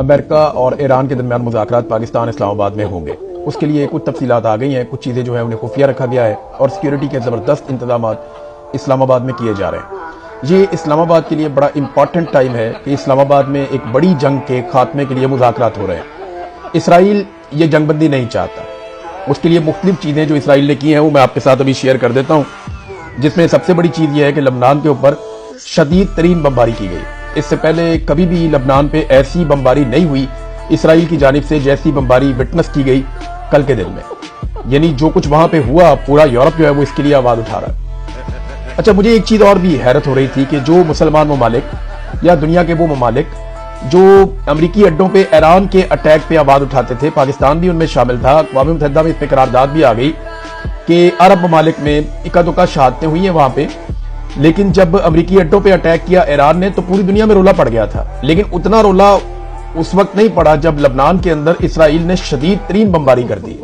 امریکہ اور ایران کے درمیان مذاکرات پاکستان اسلام آباد میں ہوں گے۔ اس کے لیے کچھ تفصیلات آ گئی ہیں، کچھ چیزیں جو ہیں انہیں خفیہ رکھا گیا ہے اور سیکیورٹی کے زبردست انتظامات اسلام آباد میں کیے جا رہے ہیں۔ یہ اسلام آباد کے لیے بڑا امپورٹنٹ ٹائم ہے کہ اسلام آباد میں ایک بڑی جنگ کے خاتمے کے لیے مذاکرات ہو رہے ہیں۔ اسرائیل یہ جنگ بندی نہیں چاہتا، اس کے لیے مختلف چیزیں جو اسرائیل نے کی ہیں وہ میں آپ کے ساتھ ابھی شیئر کر دیتا ہوں، جس میں سب سے بڑی چیز یہ ہے کہ لبنان کے اوپر شدید ترین بمباری کی گئی۔ اس سے پہلے کبھی بھی لبنان پہ ایسی بمباری نہیں ہوئی اسرائیل کی جانب سے جیسی بمباری وٹنس کی گئی کل کے دن میں۔ یعنی جو کچھ وہاں پہ ہوا پورا یورپ جو ہے وہ اس کے لیے آواز اٹھا رہا ہے۔ اچھا، مجھے ایک چیز اور بھی حیرت ہو رہی تھی کہ جو مسلمان ممالک یا دنیا کے وہ ممالک جو امریکی اڈوں پہ ایران کے اٹیک پہ آواز اٹھاتے تھے، پاکستان بھی ان میں شامل تھا، اقوام متحدہ میں اس پہ قرارداد بھی آ گئی کہ عرب ممالک میں اکا دکا شہادتیں ہوئی ہیں وہاں پہ، لیکن جب امریکی اڈوں پہ اٹیک کیا ایران نے تو پوری دنیا میں رولا پڑ گیا تھا۔ لیکن اتنا رولا اس وقت نہیں پڑا جب لبنان کے اندر اسرائیل نے شدید ترین بمباری کر دی۔